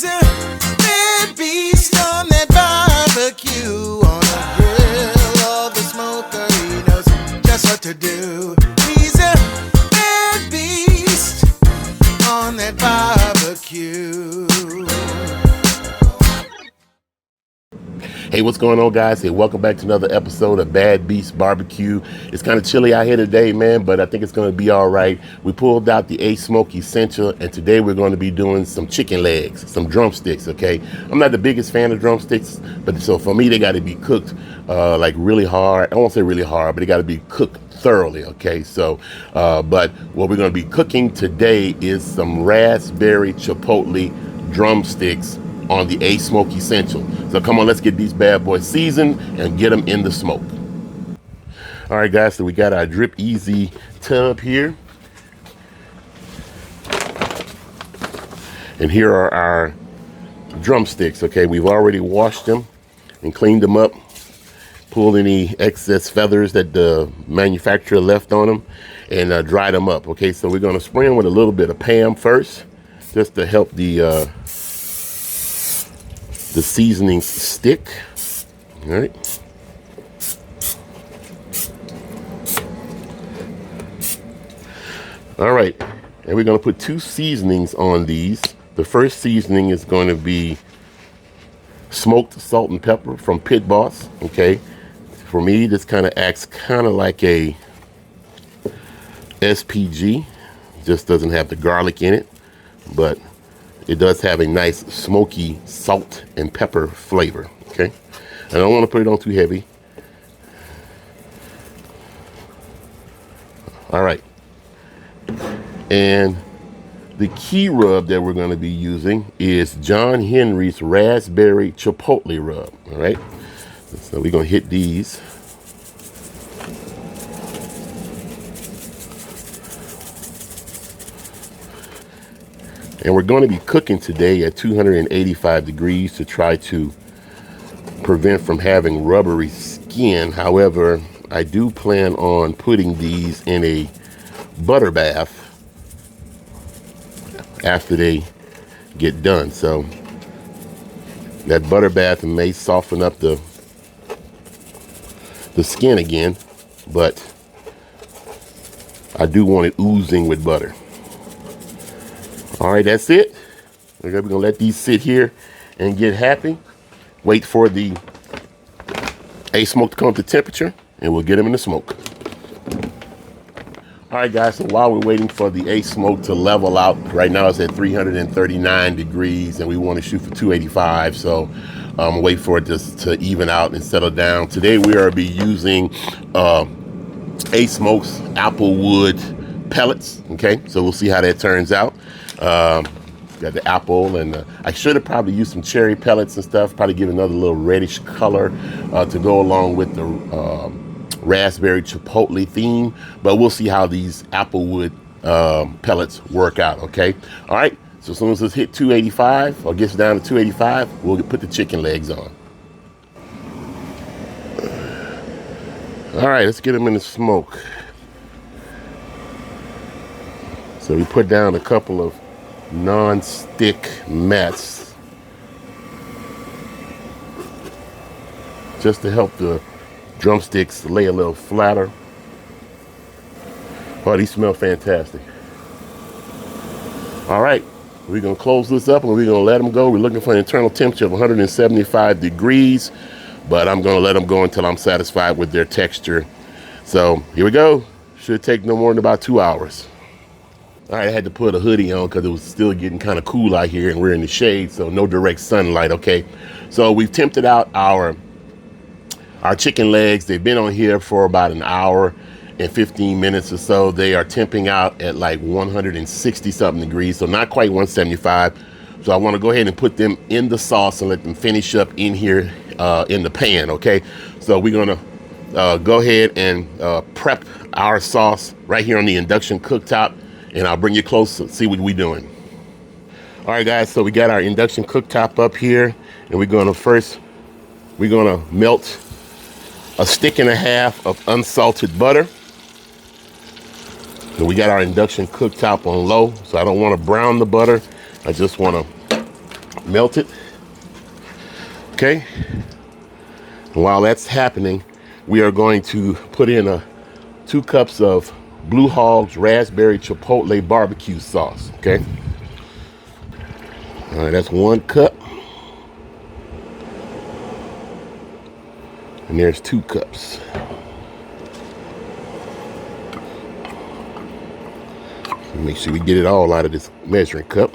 He's a bad beast on that barbecue, on the grill or the smoker. He knows just what to do. He's a bad beast on that barbecue. Hey, what's going on, guys? Hey, welcome back to another episode of Bad Beast Barbecue. It's kind of chilly out here today, man, but I think it's going to be all right. We pulled out the Asmoke Essential, and today we're going to be doing some chicken legs, some drumsticks, okay? I'm not the biggest fan of drumsticks, but so for me, they got to be cooked like really hard. I won't say really hard, but they got to be cooked thoroughly, okay? So, but what we're going to be cooking today is some raspberry chipotle drumsticks on the Asmoke Essential. So come on, let's get these bad boys seasoned and get them in the smoke. All right, guys, so we got our Drip Easy tub here. And here are our drumsticks, okay? We've already washed them and cleaned them up, pulled any excess feathers that the manufacturer left on them, and dried them up, okay? So we're gonna spray them with a little bit of Pam first, just to help the seasonings stick. All right. All right, and we're gonna put two seasonings on these. The first seasoning is going to be smoked salt and pepper from Pit Boss, okay? For me, this kind of acts kind of like a SPG, just doesn't have the garlic in it, but it does have a nice smoky salt and pepper flavor, okay? I don't want to put it on too heavy. All right. And the key rub that we're going to be using is John Henry's Raspberry Chipotle Rub, all right? So we're going to hit these. And we're going to be cooking today at 285 degrees to try to prevent from having rubbery skin. However, I do plan on putting these in a butter bath after they get done. So that butter bath may soften up the skin again, but I do want it oozing with butter. All right, that's it. We're gonna let these sit here and get happy. Wait for the Asmoke to come up to temperature, and we'll get them in the smoke. All right, guys, so while we're waiting for the Asmoke to level out, right now it's at 339 degrees, and we want to shoot for 285, so wait for it to even out and settle down. Today we are be using Asmoke's Applewood pellets, okay? So we'll see how that turns out. Got the apple, and I should have probably used some cherry pellets and stuff, probably give another little reddish color to go along with the raspberry chipotle theme, but we'll see how these Applewood pellets work out, okay? All right, so as soon as it's hit 285 or gets down to 285, we'll put the chicken legs on. All right, let's get them in the smoke. So we put down a couple of non-stick mats just to help the drumsticks lay a little flatter. Oh, these smell fantastic. All right, we're gonna close this up and we're gonna let them go. We're looking for an internal temperature of 175 degrees, but I'm gonna let them go until I'm satisfied with their texture. So here we go. Should take no more than about 2 hours. All right, I had to put a hoodie on because it was still getting kind of cool out here and we're in the shade, so no direct sunlight, okay? So we've tempted out our chicken legs. They've been on here for about an hour and 15 minutes or so. They are temping out at like 160 something degrees, so not quite 175. So I want to go ahead and put them in the sauce and let them finish up in here in the pan, okay? So we're gonna go ahead and prep our sauce right here on the induction cooktop, and I'll bring you close to see what we're doing. All right, guys, so we got our induction cooktop up here, and we're gonna melt a stick and a half of unsalted butter. So we got our induction cooktop on low, so I don't want to brown the butter. I just want to melted. Okay. And while that's happening, we are going to put in 2 cups of Blue Hogs raspberry chipotle barbecue sauce. Okay. All right, that's 1 cup. And there's 2 cups. Make sure we get it all out of this measuring cup.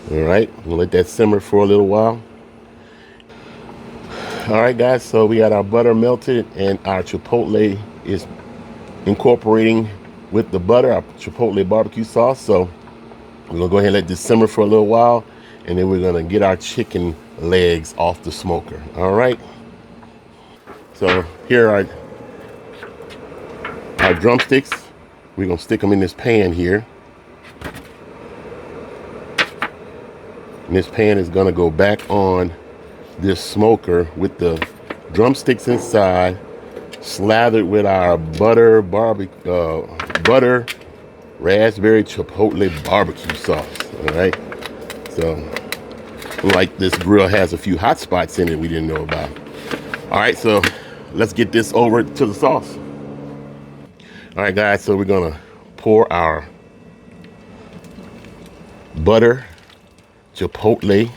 All right, we'll let that simmer for a little while. All right, guys, so we got our butter melted and our chipotle is incorporating with the butter, our chipotle barbecue sauce. So we're gonna go ahead and let this simmer for a little while, and then we're gonna get our chicken legs off the smoker. All right. So here are our drumsticks. We're gonna stick them in this pan here. And this pan is gonna go back on this smoker with the drumsticks inside, slathered with our butter raspberry chipotle barbecue sauce. All right. So, like, this grill has a few hot spots in it we didn't know about. All right, so let's get this over to the sauce. All right, guys, so we're gonna pour our butter chipotle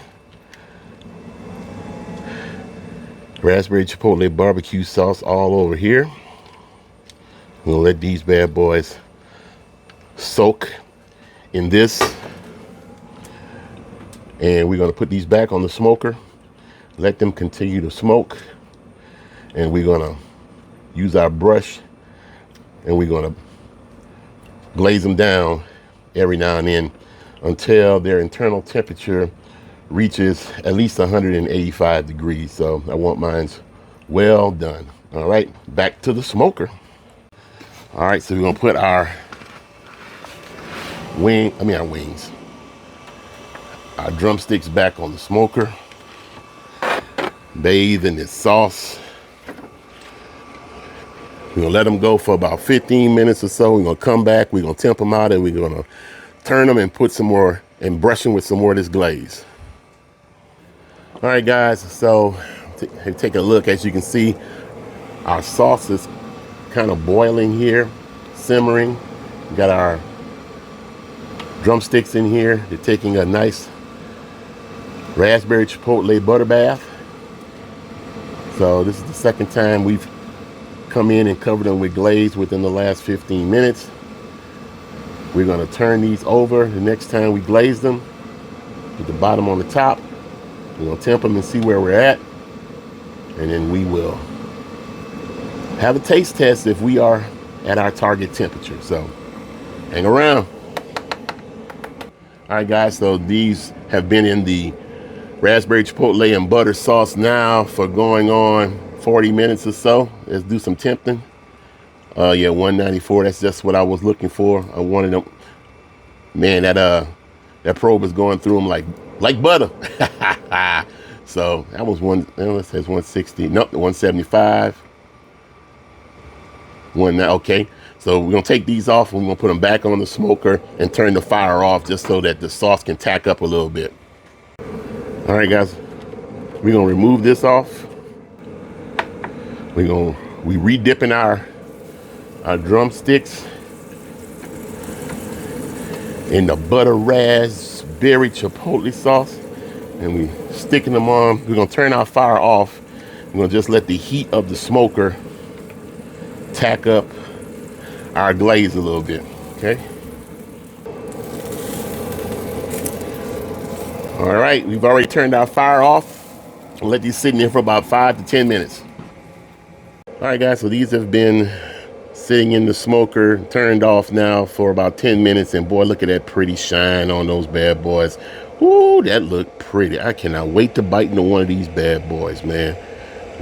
raspberry chipotle barbecue sauce all over here. We'll let these bad boys soak in this, and we're going to put these back on the smoker, let them continue to smoke, and we're going to use our brush and we're going to glaze them down every now and then until their internal temperature reaches at least 185 degrees. So I want mine's well done. All right, back to the smoker. All right, so we're gonna put our our drumsticks back on the smoker, bathe in this sauce. We're gonna let them go for about 15 minutes or so. We're gonna come back, we're gonna temp them out, and we're gonna turn them and put some more and brush them with some more of this glaze. All right, guys, so take a look. As you can see, our sauce is kind of boiling here, simmering. We got our drumsticks in here. They're taking a nice raspberry chipotle butter bath. So this is the second time we've come in and covered them with glaze within the last 15 minutes. We're gonna turn these over the next time we glaze them. Put the bottom on the top. We're gonna temp them and see where we're at. And then we will have a taste test if we are at our target temperature. So hang around. All right, guys, so these have been in the raspberry chipotle and butter sauce now for going on 40 minutes or so. Let's do some temping. Yeah, 194, that's just what I was looking for. I wanted them, man, that probe is going through them like butter. So that was it says 160, nope, 175. Okay, so we're gonna take these off and we're gonna put them back on the smoker and turn the fire off just so that the sauce can tack up a little bit. All right, guys, we're gonna remove this off. We re-dipping our drumsticks in the butter raspberry chipotle sauce, and we sticking them on. We're gonna turn our fire off. We're gonna just let the heat of the smoker tack up our glaze a little bit. Okay. All right, we've already turned our fire off. We'll let these sit in there for about 5 to 10 minutes. All right, guys, so these have been sitting in the smoker, turned off now for about 10 minutes, and boy, look at that pretty shine on those bad boys. Ooh, that look pretty. I cannot wait to bite into one of these bad boys, man.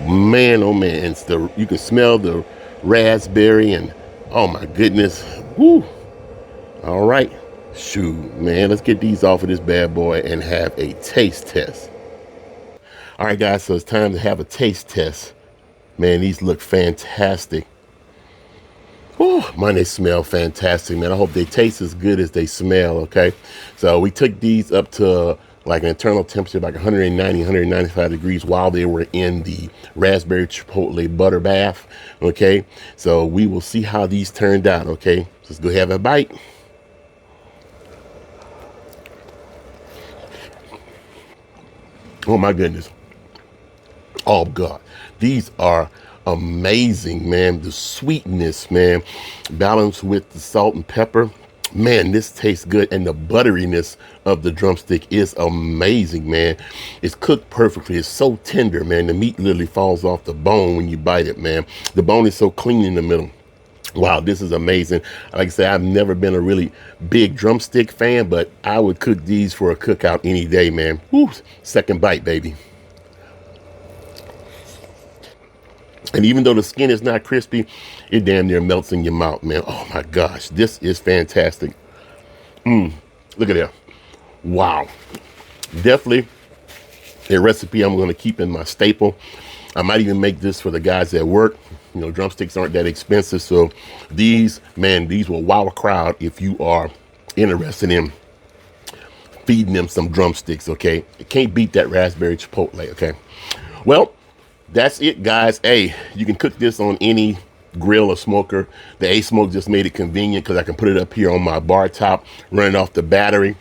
Man, oh man, and you can smell the raspberry, and oh my goodness. Woo. All right, shoot, man, let's get these off of this bad boy and have a taste test. All right, guys, so it's time to have a taste test. Man, these look fantastic. Whew, man, they smell fantastic, man. I hope they taste as good as they smell, okay? So we took these up to like an internal temperature, like 190, 195 degrees while they were in the raspberry chipotle butter bath, okay? So we will see how these turned out, okay? Let's go have a bite. Oh my goodness. Oh God, these are amazing, man. The sweetness, man, balanced with the salt and pepper. Man, this tastes good, and the butteriness of the drumstick is amazing, man. It's cooked perfectly. It's so tender, man. The meat literally falls off the bone when you bite it, man. The bone is so clean in the middle. Wow, this is amazing. Like I said, I've never been a really big drumstick fan, but I would cook these for a cookout any day, man. Woo, second bite, baby. And even though the skin is not crispy, it damn near melts in your mouth, man. Oh my gosh, this is fantastic. Look at that. Wow. Definitely a recipe I'm going to keep in my staple. I might even make this for the guys at work. You know, drumsticks aren't that expensive. So these, man, these will wow a crowd if you are interested in feeding them some drumsticks, okay? You can't beat that raspberry chipotle, okay? Well, that's it, guys. Hey, you can cook this on any grill or smoker. The Asmoke just made it convenient because I can put it up here on my bar top, running off the battery,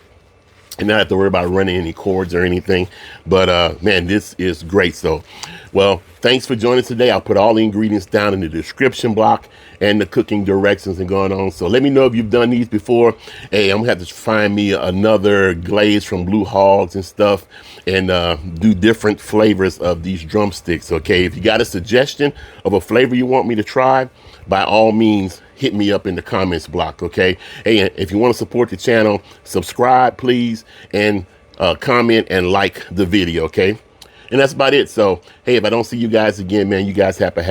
and not have to worry about running any cords or anything. But man, this is great. So, well, thanks for joining us today. I'll put all the ingredients down in the description block and the cooking directions and going on. So let me know if you've done these before. Hey, I'm gonna have to find me another glaze from Blue Hogs and stuff, and do different flavors of these drumsticks. Okay, if you got a suggestion of a flavor you want me to try, by all means, hit me up in the comments block. Okay, hey, if you want to support the channel, subscribe please, and comment and like the video. Okay, and that's about it. So hey, if I don't see you guys again, man, you guys have a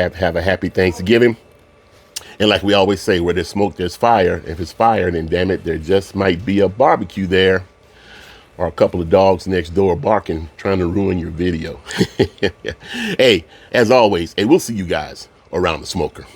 happy Thanksgiving. And like we always say, where there's smoke, there's fire. If it's fire, then damn it, there just might be a barbecue there, or a couple of dogs next door barking, trying to ruin your video. Hey, as always, hey, we'll see you guys around the smoker.